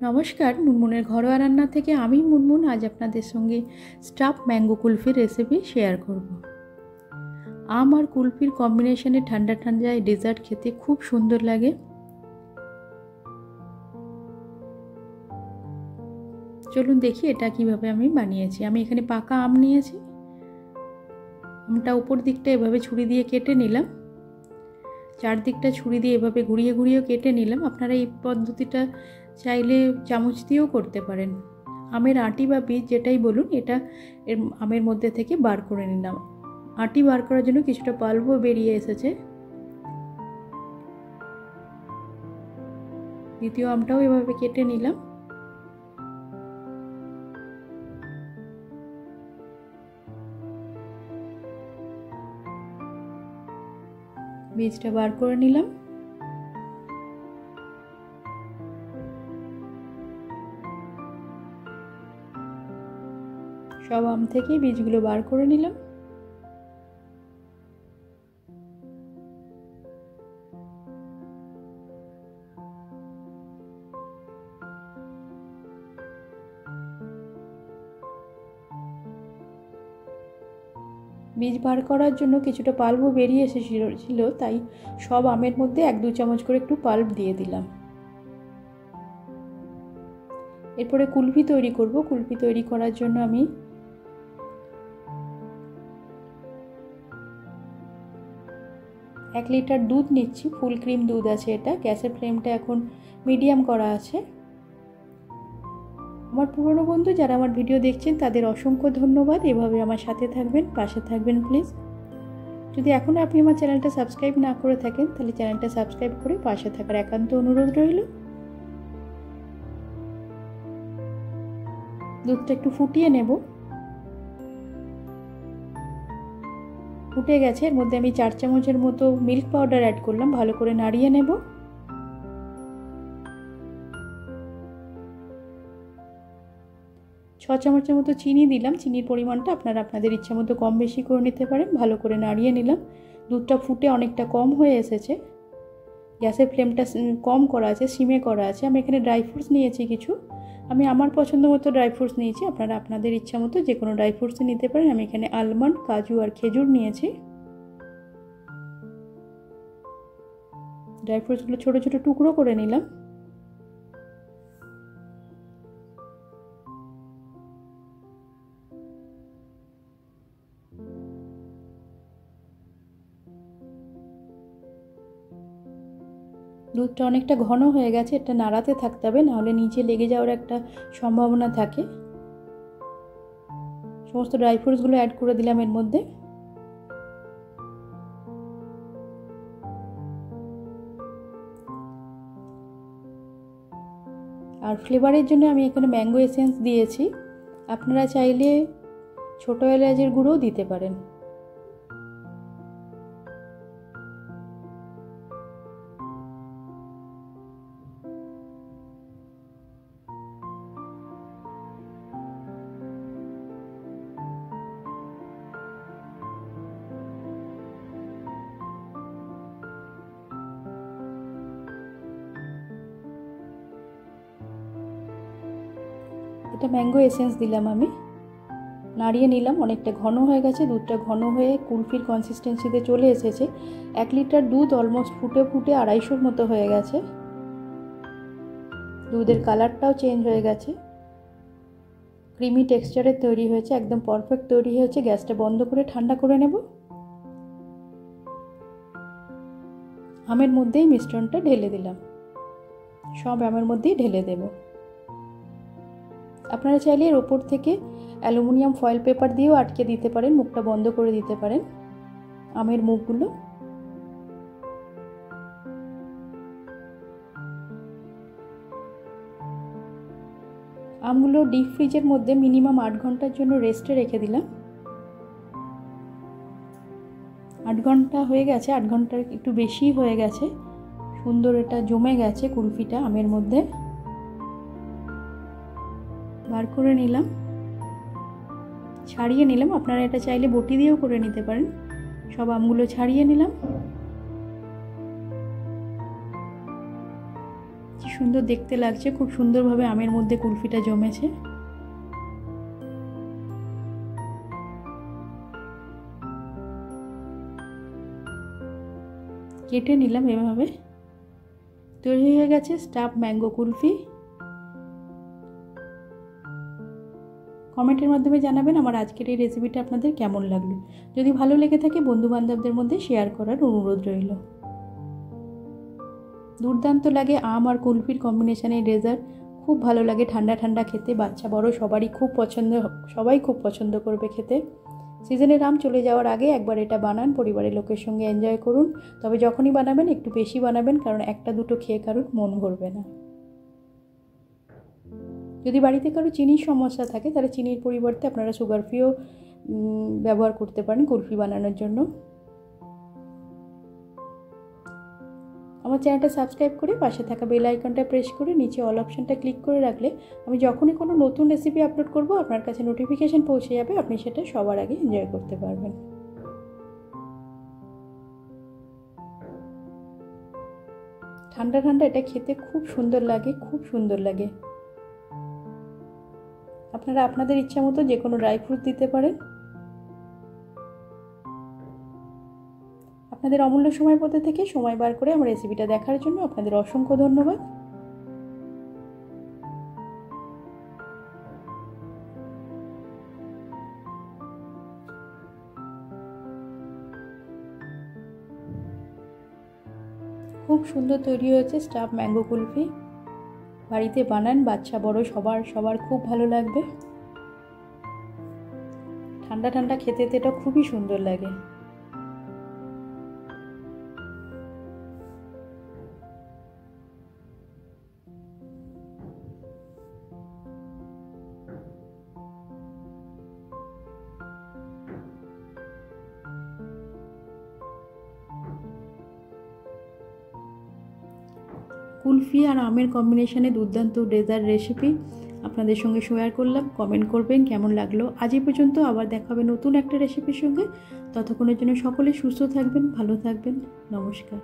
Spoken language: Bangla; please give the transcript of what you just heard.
নমস্কার, মুনমুনের ঘরোয়া রান্না থেকে আমি মুনমুন আজ আপনাদের সঙ্গে স্টাফ ম্যাঙ্গো কুলফির রেসিপি শেয়ার করব। আম আর কুলফির কম্বিনেশনে ঠান্ডা ঠান্ডা এই ডেজার্ট খেতে খুব সুন্দর লাগে। চলুন দেখি এটা কিভাবে আমি বানিয়েছি। আমি এখানে পাকা আম নিয়েছি। আমটা উপর দিকটা এভাবে ছুরি দিয়ে কেটে নিলাম, চারদিকটা ছুরি দিয়ে এভাবে ঘুরিয়ে ঘুরিয়ে কেটে নিলাম। আপনারা এই পদ্ধতিটা চাইলে চামচ দিয়েও করতে পারেন। আমের আটি বা বীজ যেটাই বলুন, এটা আমের মধ্যে থেকে বার করে নিলাম। আটি বার করার জন্য কিছুটা পাল্পও বেরিয়ে এসেছে। দ্বিতীয় আমটাও এভাবে কেটে নিলাম। বীজটা বার করে নিলাম। সব আম থেকে বীজগুলো বার করে নিলাম। বীজ বার করার জন্য কিছুটা পাল্পও বেরিয়ে এসেছিল, তাই সব আমের মধ্যে 1-2 চামচ করে একটু পাল্প দিয়ে দিলাম। এরপরে কুলফি তৈরি করব। কুলফি তৈরি করার জন্য আমি এক লিটার দুধ নিচ্ছি। ফুল ক্রিম দুধ আছে এটা। গ্যাসের ফ্লেমটা এখন মিডিয়াম করা আছে। আমার পুরনো বন্ধু যারা আমার ভিডিও দেখছেন তাদের অসংখ্য ধন্যবাদ। এভাবে আমার সাথে থাকবেন, পাশে থাকবেন প্লিজ। যদি এখনও আপনি আমার চ্যানেলটা সাবস্ক্রাইব না করে থাকেন তাহলে চ্যানেলটা সাবস্ক্রাইব করে পাশে থাকার একান্ত অনুরোধ রইল। দুধটা একটু ফুটিয়ে নেব। ফুটে গেছে। এর মধ্যে আমি 4 চামচের মতো মিল্ক পাউডার অ্যাড করলাম। ভালো করে নাড়িয়ে নেব। ছ চামচের মতো চিনি দিলাম। চিনির পরিমাণটা আপনারা আপনাদের ইচ্ছা মতো কম বেশি করে নিতে পারেন। ভালো করে নাড়িয়ে নিলাম। দুধটা ফুটে অনেকটা কম হয়ে এসেছে। গ্যাসের ফ্লেমটা কম করা আছে, সিমে করা আছে। আমি এখানে ড্রাই ফ্রুটস নিয়েছি কিছু। আমি আমার পছন্দ মতো ড্রাই ফ্রুটস নিয়েছি। আপনারা আপনাদের ইচ্ছা মতো যে কোনো ড্রাই ফ্রুটসই নিতে পারেন। আমি এখানে আলমন্ড, কাজু আর খেজুর নিয়েছি। ড্রাই ফ্রুটসগুলো ছোটো ছোটো টুকরো করে নিলাম। দুধটা অনেকটা ঘন হয়ে গেছে। এটা নাড়াতে থাকতে হবে, নাহলে নিচে লেগে যাওয়ার একটা সম্ভাবনা থাকে। সমস্ত ড্রাই ফ্রুটসগুলো অ্যাড করে দিলাম এর মধ্যে। আর ফ্লেভারের জন্য আমি এখানে ম্যাঙ্গো এসেন্স দিয়েছি। আপনারা চাইলে ছোটো এলাচের গুঁড়োও দিতে পারেন। এটা ম্যাঙ্গো এসেন্স দিলাম আমি। নাড়িয়ে নিলাম। অনেকটা ঘন হয়ে গেছে। দুধটা ঘন হয়ে কুলফির কনসিস্টেন্সিতে চলে এসেছে। 1 লিটার দুধ অলমোস্ট ফুটে ফুটে 250 মতো হয়ে গেছে। দুধের কালারটাও চেঞ্জ হয়ে গেছে। ক্রিমি টেক্সচারের তৈরি হয়েছে, একদম পারফেক্ট তৈরি হয়েছে। গ্যাসটা বন্ধ করে ঠান্ডা করে নেব। আমের মধ্যেই মিশ্রণটা ঢেলে দিলাম। সব আমের মধ্যেই ঢেলে দেব। আপনারা চাইলে এর ওপর থেকে অ্যালুমিনিয়াম ফয়েল পেপার দিয়েও আটকে দিতে পারেন, মুখটা বন্ধ করে দিতে পারেন আমের মুখগুলো। আমগুলো ডিপ ফ্রিজের মধ্যে মিনিমাম 8 ঘন্টার জন্য রেস্টে রেখে দিলাম। 8 ঘন্টা হয়ে গেছে। 8 ঘন্টার একটু বেশি হয়ে গেছে। সুন্দর এটা জমে গেছে কুলফিটা আমের মধ্যে। বার করে নিলাম, ছাড়িয়ে নিলাম। আপনারা এটা চাইলে বটি দিয়েও করে নিতে পারেন। সব আমগুলো ছাড়িয়ে নিলাম। সুন্দর দেখতে লাগছে, খুব সুন্দরভাবে আমের মধ্যে কুলফিটা জমেছে। কেটে নিলাম এভাবে। তৈরি হয়ে গেছে স্টাফ ম্যাঙ্গো কুলফি। কমেন্টের মাধ্যমে জানাবেন আমার আজকের এই রেসিপিটা আপনাদের কেমন লাগলো। যদি ভালো লেগে থাকে বন্ধুবান্ধবদের মধ্যে শেয়ার করার অনুরোধ রইল। দুর্দান্ত লাগে আম আর কুলফির কম্বিনেশনে ডেজার্ট, খুব ভালো লাগে ঠান্ডা ঠান্ডা খেতে। বাচ্চা বড় সবাই খুব পছন্দ করবে খেতে। সিজনের আম চলে যাওয়ার আগে একবার এটা বানান, পরিবারের লোকের সঙ্গে এনজয় করুন। তবে যখনই বানাবেন একটু বেশি বানাবেন, কারণ একটা দুটো খেয়ে কারুর মন ভরবে না। যদি বাড়িতে কারো চিনির সমস্যা থাকে তাহলে চিনির পরিবর্তে আপনারা সুগার ফ্রিও ব্যবহার করতে পারেন কুলফি বানানোর জন্য। আমার চ্যানেলটা সাবস্ক্রাইব করে পাশে থাকা বেল আইকনটা প্রেস করে নিচে অল অপশানটা ক্লিক করে রাখলে আমি যখনই কোনো নতুন রেসিপি আপলোড করব আপনার কাছে নোটিফিকেশান পৌঁছে যাবে, আপনি সেটা সবার আগে এনজয় করতে পারবেন। ঠান্ডা ঠান্ডা এটা খেতে খুব সুন্দর লাগে, খুব সুন্দর লাগে। আপনারা আপনাদের ইচ্ছা মতো যে কোনো ড্রাই ফ্রুট দিতে পারেন। আপনাদের অমূল্য সময় পথে থেকে সময় বার করে আমার রেসিপিটা দেখার জন্য আপনাদের অসংখ্য ধন্যবাদ। খুব সুন্দর তৈরি হয়েছে স্টাফ ম্যাঙ্গো কুলফি। বাড়িতে বানান, বাচ্চা বড় সবার খুব ভালো লাগবে। ঠান্ডা ঠান্ডা খেতে এটা খুবই সুন্দর লাগে। কুলফি আর আমের কম্বিনেশনে দুর্দান্ত ডেজার্ট রেসিপি আপনাদের সঙ্গে শেয়ার করলাম। কমেন্ট করবেন কেমন লাগলো। আজ এই পর্যন্ত, আবার দেখা হবে নতুন একটা রেসিপির সঙ্গে। ততক্ষণের জন্য সকলে সুস্থ থাকবেন, ভালো থাকবেন। নমস্কার।